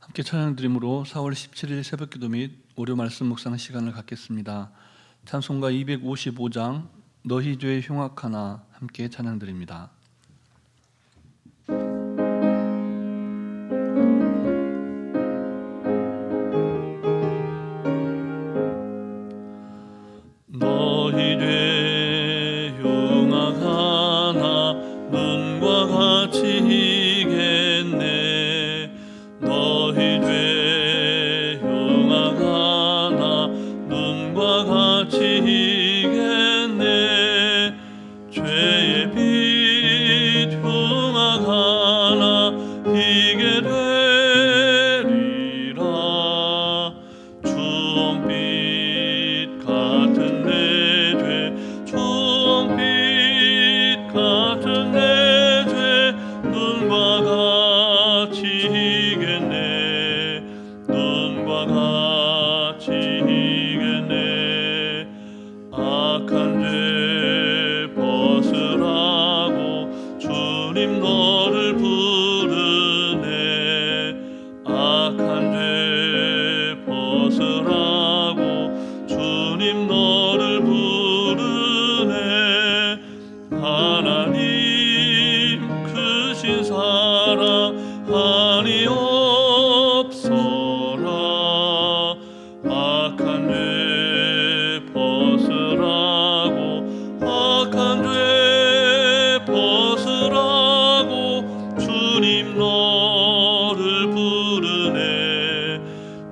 함께 찬양드림으로 4월 17일 새벽기도 및 월요 말씀 묵상 시간을 갖겠습니다. 찬송가 255장 너희 죄 흉악하나 함께 찬양드립니다. 너희 죄 흉악하나 눈과 같이 희겠네. 너희 죄 흉악하나 눈과 같이 희겠네. 죄의 빛 흉악하나 희게 되리라. 주홍빛 같은 내 죄, 주홍빛 같은 내 죄 눈과 같이 희겠네. 눈과 같이 희겠네. 악한 죄 벗으라고 주님 너를 부르네. 악한 죄 벗으라고 주님 너를 부르네. 하나님 크신 사랑 한이 없어라. 악한 죄 벗으라고, 악한 죄 벗으라고 주님 너를 부르네.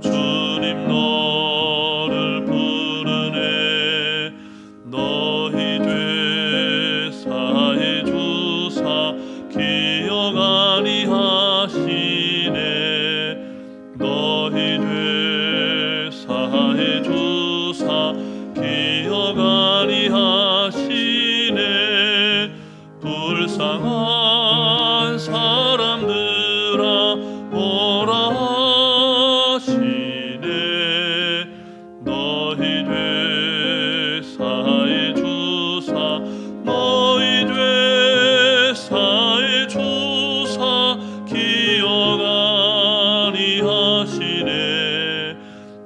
주님 너를 부르네. 너희 죄 사해 주사 기억 아니하시네. 너희 죄 사해 주사 기억 아니하시네. 불쌍한 사람들아 오라 하시네. 너희 죄 사해 주사, 너희 죄 사해 주사 기억 아니하시네.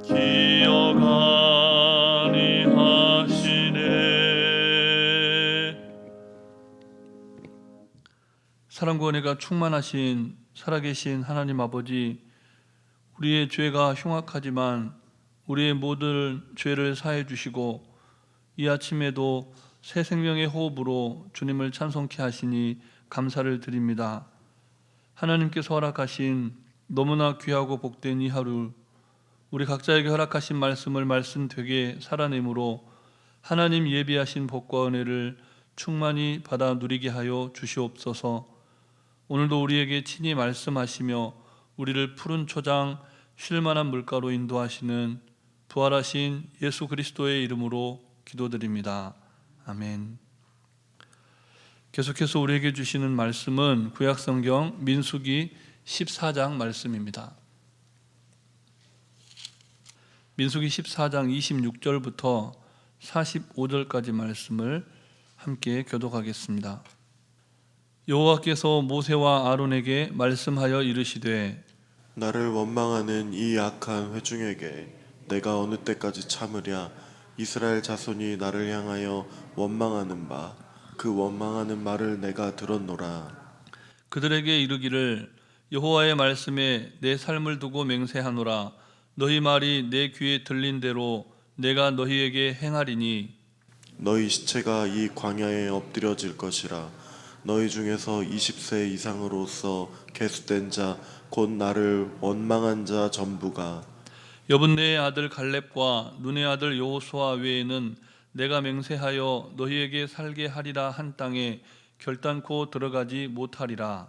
기억 아니하시네. 사랑과 은혜가 충만하신 살아계신 하나님 아버지, 우리의 죄가 흉악하지만 우리의 모든 죄를 사해 주시고 이 아침에도 새 생명의 호흡으로 주님을 찬송케 하시니 감사를 드립니다. 하나님께서 허락하신 너무나 귀하고 복된 이 하루, 우리 각자에게 허락하신 말씀을 말씀되게 살아내므로 하나님 예비하신 복과 은혜를 충만히 받아 누리게 하여 주시옵소서. 오늘도 우리에게 친히 말씀하시며 우리를 푸른 초장 쉴만한 물가로 인도하시는 부활하신 예수 그리스도의 이름으로 기도드립니다. 아멘. 계속해서 우리에게 주시는 말씀은 구약성경 민수기 14장 말씀입니다. 민수기 14장 26절부터 45절까지 말씀을 함께 교독하겠습니다. 여호와께서 모세와 아론에게 말씀하여 이르시되 나를 원망하는 이 악한 회중에게 내가 어느 때까지 참으랴. 이스라엘 자손이 나를 향하여 원망하는 바 그 원망하는 말을 내가 들었노라. 그들에게 이르기를 여호와의 말씀에 내 삶을 두고 맹세하노라. 너희 말이 내 귀에 들린 대로 내가 너희에게 행하리니 너희 시체가 이 광야에 엎드려질 것이라. 너희 중에서 20세 이상으로서 계수된 자 곧 나를 원망한 자 전부가 여분네의 아들 갈렙과 눈의 아들 여호수아 외에는 내가 맹세하여 너희에게 살게 하리라 한 땅에 결단코 들어가지 못하리라.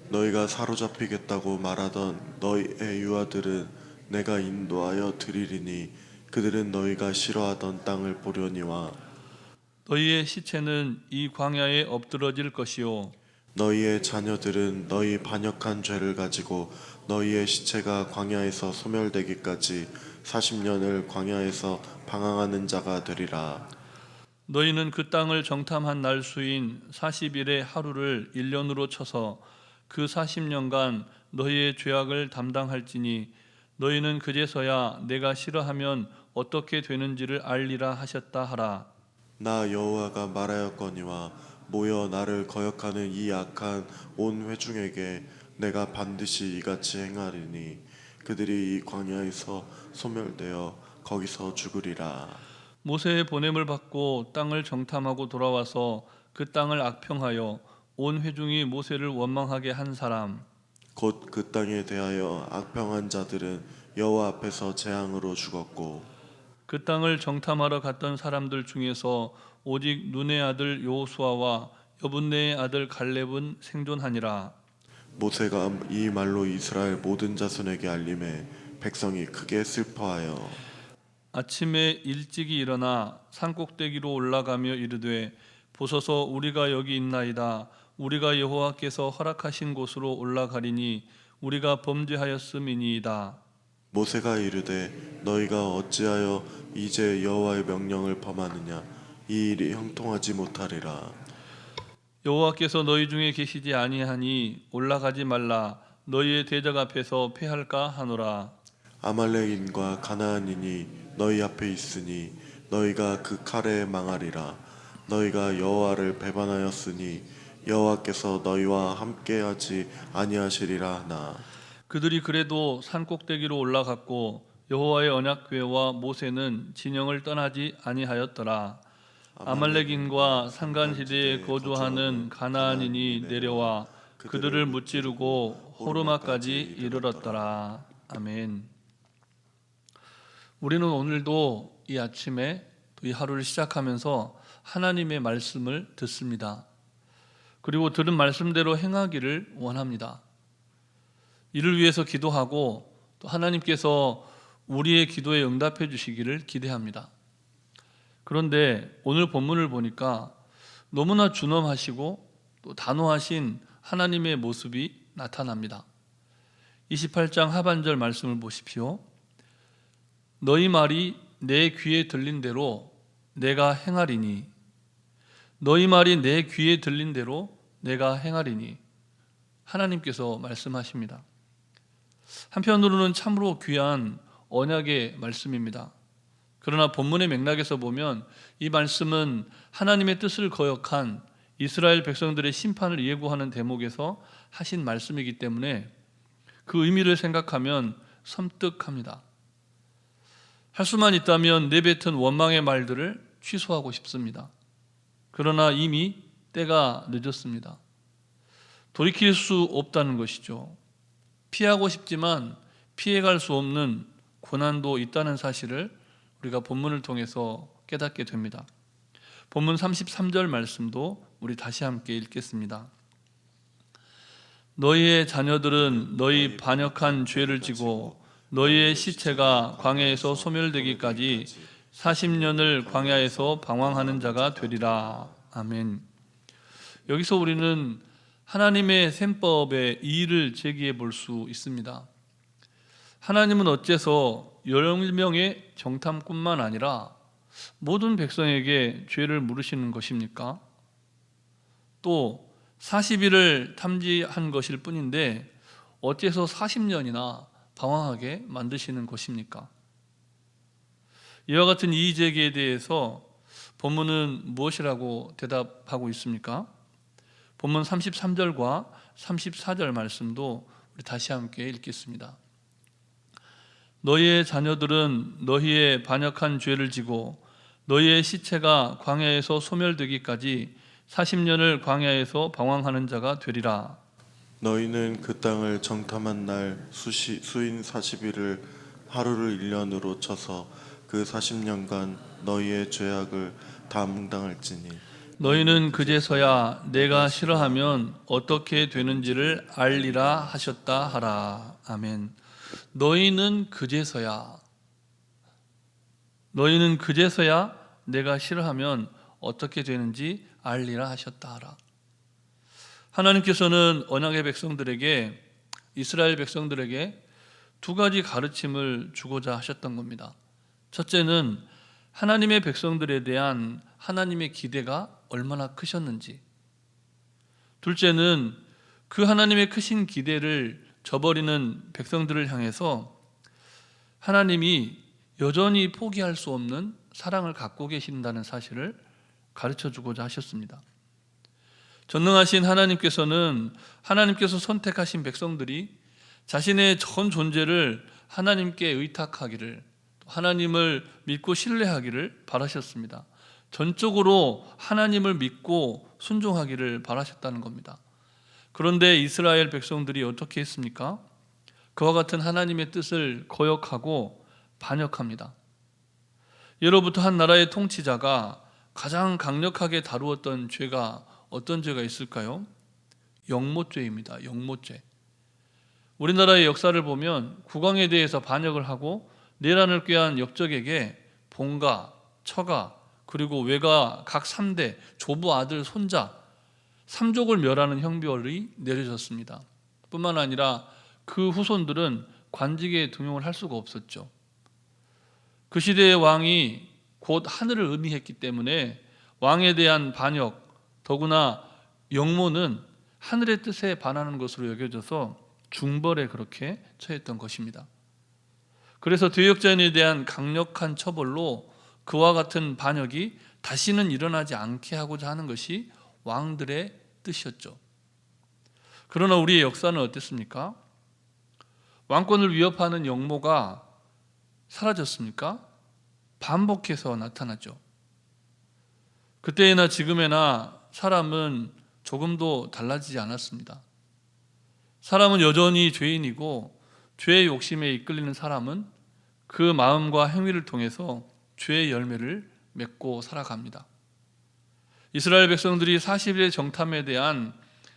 너희가 사로잡히겠다고 말하던 너희의 유아들은 내가 인도하여 드리리니 그들은 너희가 싫어하던 땅을 보려니와 너희의 시체는 이 광야에 엎드러질 것이요 너희의 자녀들은 너희 반역한 죄를 가지고 너희의 시체가 광야에서 소멸되기까지 40년을 광야에서 방황하는 자가 되리라. 너희는 그 땅을 정탐한 날 수인 40일의 하루를 1년으로 쳐서 그 40년간 너희의 죄악을 담당할지니 너희는 그제서야 내가 싫어하면 어떻게 되는지를 알리라 하셨다 하라. 나 여호와가 말하였거니와 모여 나를 거역하는 이 악한 온 회중에게 내가 반드시 이같이 행하리니 그들이 이 광야에서 소멸되어 거기서 죽으리라. 모세의 보냄을 받고 땅을 정탐하고 돌아와서 그 땅을 악평하여 온 회중이 모세를 원망하게 한 사람. 곧 그 땅에 대하여 악평한 자들은 여호와 앞에서 재앙으로 죽었고 그 땅을 정탐하러 갔던 사람들 중에서 오직 눈의 아들 여호수아와 여분네의 아들 갈렙은 생존하니라. 모세가 이 말로 이스라엘 모든 자손에게 알림해 백성이 크게 슬퍼하여 아침에 일찍이 일어나 산꼭대기로 올라가며 이르되 보소서 우리가 여기 있나이다. 우리가 여호와께서 허락하신 곳으로 올라가리니 우리가 범죄하였음이니이다. 모세가 이르되 너희가 어찌하여 이제 여호와의 명령을 범하느냐 이 일이 형통하지 못하리라. 여호와께서 너희 중에 계시지 아니하니 올라가지 말라. 너희의 대적 앞에서 패할까 하노라. 아말렉인과 가나안인이 너희 앞에 있으니 너희가 그 칼에 망하리라. 너희가 여호와를 배반하였으니 여호와께서 너희와 함께하지 아니하시리라 하나. 그들이 그래도 산꼭대기로 올라갔고 여호와의 언약궤와 모세는 진영을 떠나지 아니하였더라. 아말렉인과 산간지대에 거주하는 가나안인이 내려와 그들을 무찌르고 호르마까지 이르렀더라. 아멘. 우리는 오늘도 이 아침에 이 하루를 시작하면서 하나님의 말씀을 듣습니다. 그리고 들은 말씀대로 행하기를 원합니다. 이를 위해서 기도하고 또 하나님께서 우리의 기도에 응답해 주시기를 기대합니다. 그런데 오늘 본문을 보니까 너무나 준엄하시고 또 단호하신 하나님의 모습이 나타납니다. 28장 하반절 말씀을 보십시오. 너희 말이 내 귀에 들린 대로 내가 행하리니 너희 말이 내 귀에 들린 대로 내가 행하리니 하나님께서 말씀하십니다. 한편으로는 참으로 귀한 언약의 말씀입니다. 그러나 본문의 맥락에서 보면 이 말씀은 하나님의 뜻을 거역한 이스라엘 백성들의 심판을 예고하는 대목에서 하신 말씀이기 때문에 그 의미를 생각하면 섬뜩합니다. 할 수만 있다면 내뱉은 원망의 말들을 취소하고 싶습니다. 그러나 이미 때가 늦었습니다. 돌이킬 수 없다는 것이죠. 피하고 싶지만 피해갈 수 없는 고난도 있다는 사실을 우리가 본문을 통해서 깨닫게 됩니다. 본문 33절 말씀도 우리 다시 함께 읽겠습니다. 너희의 자녀들은 너희 반역한 죄를 지고 너희의 시체가 광야에서 소멸되기까지 40년을 광야에서 방황하는 자가 되리라. 아멘. 여기서 우리는 하나님의 셈법의 이의를 제기해 볼 수 있습니다. 하나님은 어째서 10명의 정탐꾼만 아니라 모든 백성에게 죄를 물으시는 것입니까? 또 40일을 탐지한 것일 뿐인데 어째서 40년이나 방황하게 만드시는 것입니까? 이와 같은 이의 제기에 대해서 본문은 무엇이라고 대답하고 있습니까? 본문 33절과 34절 말씀도 우리 다시 함께 읽겠습니다. 너희의 자녀들은 너희의 반역한 죄를 지고 너희의 시체가 광야에서 소멸되기까지 40년을 광야에서 방황하는 자가 되리라. 너희는 그 땅을 정탐한 날 수인 40일을 하루를 1년으로 쳐서 그 40년간 너희의 죄악을 담당할지니 너희는 그제서야 내가 싫어하면 어떻게 되는지를 알리라 하셨다 하라. 아멘. 너희는 그제서야 내가 싫어하면 어떻게 되는지 알리라 하셨다 하라. 하나님께서는 언약의 백성들에게, 이스라엘 백성들에게 두 가지 가르침을 주고자 하셨던 겁니다. 첫째는 하나님의 백성들에 대한 하나님의 기대가 얼마나 크셨는지, 둘째는 그 하나님의 크신 기대를 저버리는 백성들을 향해서 하나님이 여전히 포기할 수 없는 사랑을 갖고 계신다는 사실을 가르쳐 주고자 하셨습니다. 전능하신 하나님께서는 하나님께서 선택하신 백성들이 자신의 전 존재를 하나님께 의탁하기를, 하나님을 믿고 신뢰하기를 바라셨습니다. 전적으로 하나님을 믿고 순종하기를 바라셨다는 겁니다. 그런데 이스라엘 백성들이 어떻게 했습니까? 그와 같은 하나님의 뜻을 거역하고 반역합니다. 예로부터 한 나라의 통치자가 가장 강력하게 다루었던 죄가 어떤 죄가 있을까요? 영모죄입니다. 영모죄. 우리나라의 역사를 보면 국왕에 대해서 반역을 하고 내란을 꾀한 역적에게 본가, 처가, 그리고 외가 각 3대, 조부, 아들, 손자 3족을 멸하는 형벌이 내려졌습니다. 뿐만 아니라 그 후손들은 관직에 등용을 할 수가 없었죠. 그 시대의 왕이 곧 하늘을 의미했기 때문에 왕에 대한 반역, 더구나 영모는 하늘의 뜻에 반하는 것으로 여겨져서 중벌에 그렇게 처했던 것입니다. 그래서 대역자인에 대한 강력한 처벌로 그와 같은 반역이 다시는 일어나지 않게 하고자 하는 것이 왕들의 뜻이었죠. 그러나 우리의 역사는 어땠습니까? 왕권을 위협하는 영모가 사라졌습니까? 반복해서 나타났죠. 그때나 지금에나 사람은 조금도 달라지지 않았습니다. 사람은 여전히 죄인이고 죄의 욕심에 이끌리는 사람은 그 마음과 행위를 통해서 죄의 열매를 맺고 살아갑니다. 이스라엘 백성들이 40일의 정탐에 대한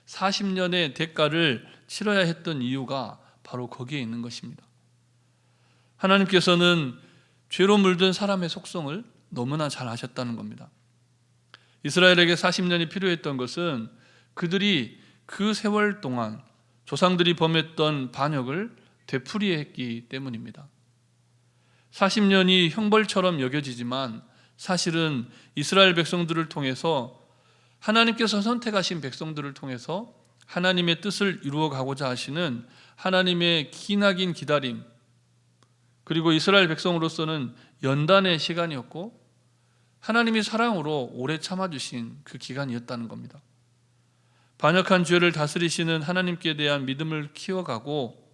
40년의 대가를 치러야 했던 이유가 바로 거기에 있는 것입니다. 하나님께서는 죄로 물든 사람의 속성을 너무나 잘 아셨다는 겁니다. 이스라엘에게 40년이 필요했던 것은 그들이 그 세월 동안 조상들이 범했던 반역을 되풀이했기 때문입니다. 40년이 형벌처럼 여겨지지만 사실은 이스라엘 백성들을 통해서 하나님께서 선택하신 백성들을 통해서 하나님의 뜻을 이루어가고자 하시는 하나님의 기나긴 기다림, 그리고 이스라엘 백성으로서는 연단의 시간이었고 하나님이 사랑으로 오래 참아주신 그 기간이었다는 겁니다. 반역한 죄를 다스리시는 하나님께 대한 믿음을 키워가고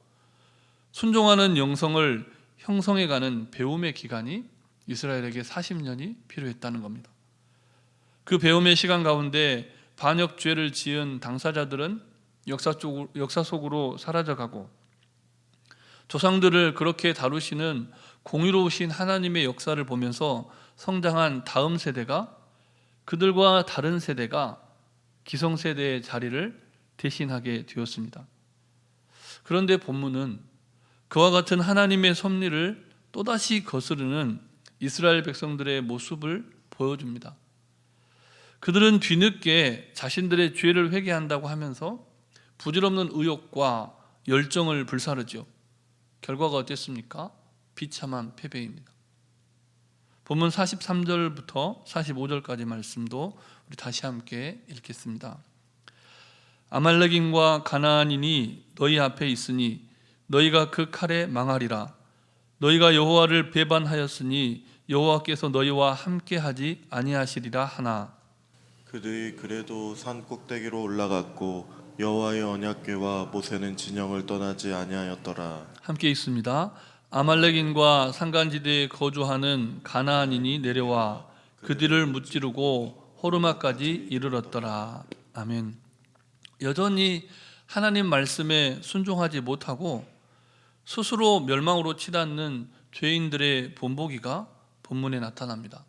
순종하는 영성을 형성해가는 배움의 기간이 이스라엘에게 40년이 필요했다는 겁니다. 그 배움의 시간 가운데 반역 죄를 지은 당사자들은 역사 속으로 사라져가고 조상들을 그렇게 다루시는 공의로우신 하나님의 역사를 보면서 성장한 다음 세대가 그들과 다른 세대가 기성세대의 자리를 대신하게 되었습니다. 그런데 본문은 그와 같은 하나님의 섭리를 또다시 거스르는 이스라엘 백성들의 모습을 보여줍니다. 그들은 뒤늦게 자신들의 죄를 회개한다고 하면서 부질없는 의욕과 열정을 불사르죠. 결과가 어땠습니까? 비참한 패배입니다. 본문 43절부터 45절까지 말씀도 우리 다시 함께 읽겠습니다. 아말렉인과 가나안인이 너희 앞에 있으니 너희가 그 칼에 망하리라. 너희가 여호와를 배반하였으니 여호와께서 너희와 함께하지 아니하시리라 하나. 그들이 그래도 산 꼭대기로 올라갔고 여호와의 언약궤와 모세는 진영을 떠나지 아니하였더라. 함께 읽습니다. 아말렉인과 산간지대에 거주하는 가나안인이 내려와 그들을 무찌르고 호르마까지 이르렀더라. 아멘. 여전히 하나님 말씀에 순종하지 못하고 스스로 멸망으로 치닫는 죄인들의 본보기가 본문에 나타납니다.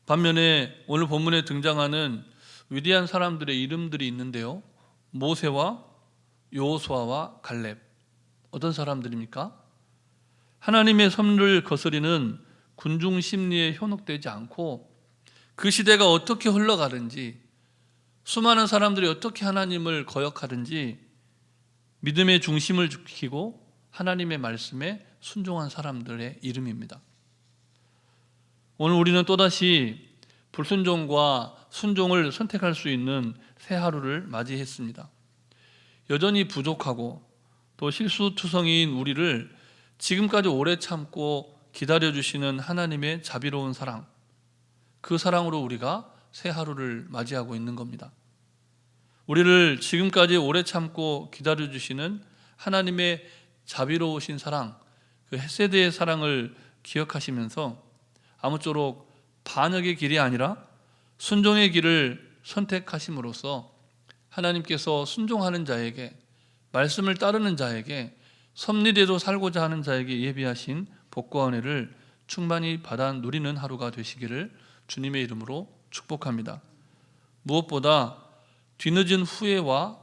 반면에 오늘 본문에 등장하는 위대한 사람들의 이름들이 있는데요. 모세와 여호수아와 갈렙. 어떤 사람들입니까? 하나님의 섭리를 거스리는 군중 심리에 현혹되지 않고 그 시대가 어떻게 흘러가든지 수많은 사람들이 어떻게 하나님을 거역하든지 믿음의 중심을 지키고 하나님의 말씀에 순종한 사람들의 이름입니다. 오늘 우리는 또다시 불순종과 순종을 선택할 수 있는 새 하루를 맞이했습니다. 여전히 부족하고 또 실수투성이인 우리를 지금까지 오래 참고 기다려주시는 하나님의 자비로운 사랑, 그 사랑으로 우리가 새 하루를 맞이하고 있는 겁니다. 우리를 지금까지 오래 참고 기다려주시는 하나님의 자비로우신 사랑, 그 헤세드의 사랑을 기억하시면서 아무쪼록 반역의 길이 아니라 순종의 길을 선택하심으로써 하나님께서 순종하는 자에게, 말씀을 따르는 자에게, 섭리대로 살고자 하는 자에게 예비하신 복과 은혜를 충만히 받아 누리는 하루가 되시기를 주님의 이름으로 축복합니다. 무엇보다 뒤늦은 후회와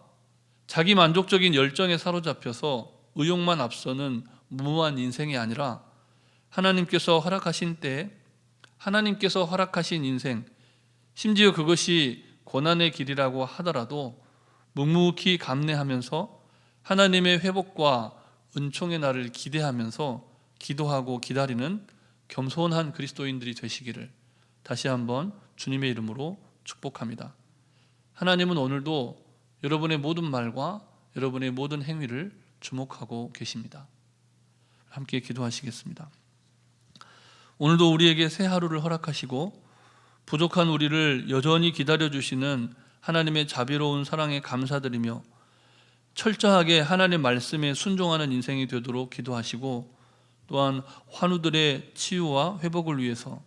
자기 만족적인 열정에 사로잡혀서 의욕만 앞서는 무모한 인생이 아니라 하나님께서 허락하신 때에 하나님께서 허락하신 인생, 심지어 그것이 고난의 길이라고 하더라도 묵묵히 감내하면서 하나님의 회복과 은총의 날을 기대하면서 기도하고 기다리는 겸손한 그리스도인들이 되시기를 다시 한번 주님의 이름으로 축복합니다. 하나님은 오늘도 여러분의 모든 말과 여러분의 모든 행위를 주목하고 계십니다. 함께 기도하시겠습니다. 오늘도 우리에게 새 하루를 허락하시고 부족한 우리를 여전히 기다려주시는 하나님의 자비로운 사랑에 감사드리며 철저하게 하나님의 말씀에 순종하는 인생이 되도록 기도하시고, 또한 환우들의 치유와 회복을 위해서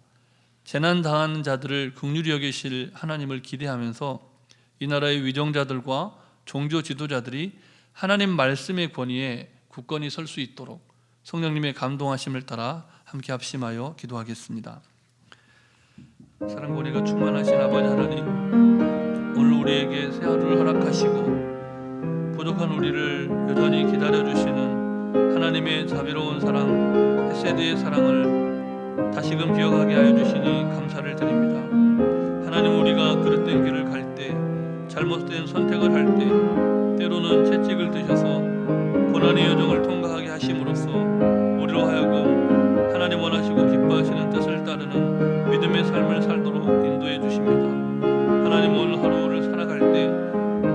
재난당하는 자들을 긍휼히 여기실 하나님을 기대하면서 이 나라의 위정자들과 종교 지도자들이 하나님 말씀의 권위에 굳건히 설 수 있도록 성령님의 감동하심을 따라 함께 합심하여 기도하겠습니다. 사랑과 은혜가 충만하신 아버지 하나님, 오늘 우리에게 새 하루를 허락하시고 부족한 우리를 여전히 기다려주시는 하나님의 자비로운 사랑, 헤세드의 사랑을 다시금 기억하게 하여 주시니 감사를 드립니다. 하나님, 우리가 그릇된 길을 갈 때, 잘못된 선택을 할 때 때로는 채찍을 드셔서 고난의 여정을 통과하게 하심으로써 우리로 하여금 하나님 원하시고 기뻐하시는 뜻을 따르는 믿음의 삶을 살도록 인도해 주십니다. 하나님, 오늘 하루를 살아갈 때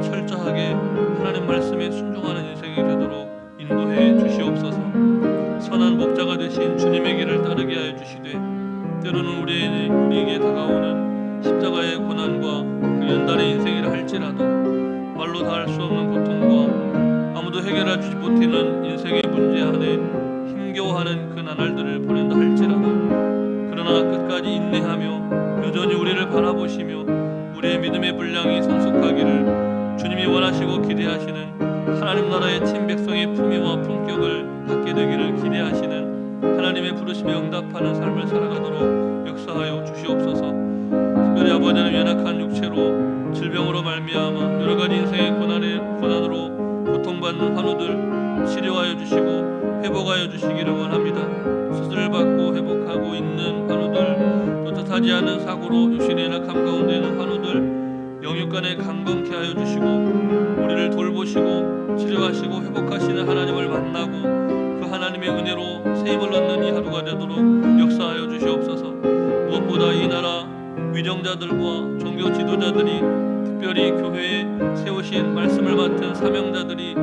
철저하게 하나님 말씀에 순종하는 인생이 되도록 인도해 주시옵소서. 선한 목자가 되신 주님의 길을 따르게 하여 주시되, 때로는 우리에게 다가오는 십자가의 고난과 그 연단의 인생이라 할지라도 말로 다 할 수 없는 고통과 아무도 해결해 주지 못하는 인생의 문제 안에 힘겨워하는 그 나날들을 보낸다 할지라도, 그러나 끝까지 인내하며 여전히 우리를 바라보시며 우리의 믿음의 분량이 성숙하기를 주님이 원하시고 기대하시는 하나님 나라의 친백성의 품위와 품격을 갖게 되기를 기대하시는 하나님의 부르심에 응답하는 삶을 살아가도록 역사하여 주시옵소서. 특별히 아버지는 연약한 육체로 질병으로 말미암아 여러 가지 인생의 고난으로 고통받는 환우들 치료하여 주시고 회복하여 주시기를 원합니다. 수술을 받고 회복하고 있는 환우들, 또 뜻하지 않은 사고로 육신의 연약함 가운데 있는 환우들 영육간에 강건케 하여 주시고 우리를 돌보시고 치료하시고 회복하시는 하나님을 만나고 그 하나님의 은혜로 세임을 얻는 이 하루가 되도록 역사하여 주시옵소서. 무엇보다 이 나라 위정자들과 종교 지도자들이, 특별히 교회에 세우신 말씀을 맡은 사명자들이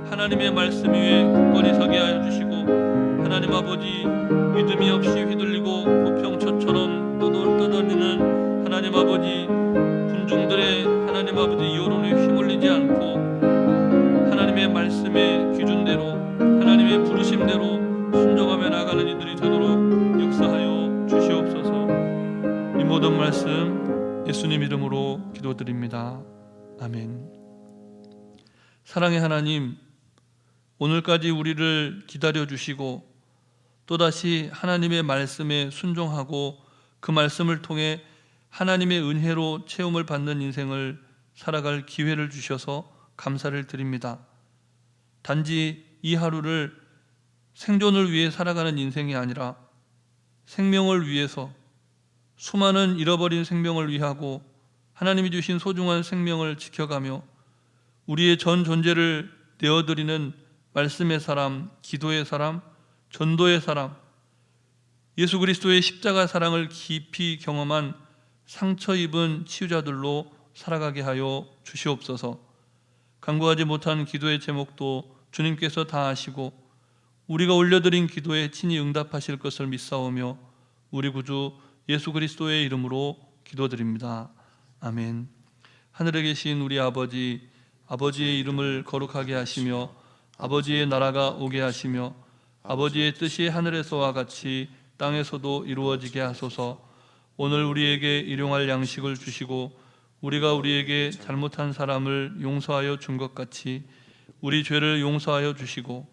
하나님의 말씀 위에 굳건히 서게 하여 주시고, 하나님 아버지 믿음이 없이 휘둘리고 부평초처럼 떠돌리는 하나님 아버지 군중들의 하나님 아버지 여론에 휘몰리지 않고 하나님의 말씀의 기준대로 하나님의 부르심대로 순종하며 나가는 이들이 되도록 역사하여 주시옵소서. 이 모든 말씀 예수님 이름으로 기도드립니다. 아멘. 사랑의 하나님, 오늘까지 우리를 기다려주시고 또다시 하나님의 말씀에 순종하고 그 말씀을 통해 하나님의 은혜로 체험을 받는 인생을 살아갈 기회를 주셔서 감사를 드립니다. 단지 이 하루를 생존을 위해 살아가는 인생이 아니라 생명을 위해서, 수많은 잃어버린 생명을 위하고 하나님이 주신 소중한 생명을 지켜가며 우리의 전 존재를 내어드리는 말씀의 사람, 기도의 사람, 전도의 사람, 예수 그리스도의 십자가 사랑을 깊이 경험한 상처 입은 치유자들로 살아가게 하여 주시옵소서. 간구하지 못한 기도의 제목도 주님께서 다 아시고 우리가 올려드린 기도에 친히 응답하실 것을 믿사오며 우리 구주 예수 그리스도의 이름으로 기도드립니다. 아멘. 하늘에 계신 우리 아버지, 아버지의 이름을 거룩하게 하시며 아버지의 나라가 오게 하시며 아버지의 뜻이 하늘에서와 같이 땅에서도 이루어지게 하소서. 오늘 우리에게 일용할 양식을 주시고 우리가 우리에게 잘못한 사람을 용서하여 준 것 같이 우리 죄를 용서하여 주시고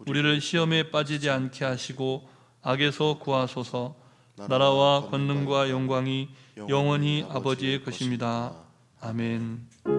우리를 시험에 빠지지 않게 하시고 악에서 구하소서. 나라와 권능과 영광이 영원히 아버지의 것입니다. 아멘.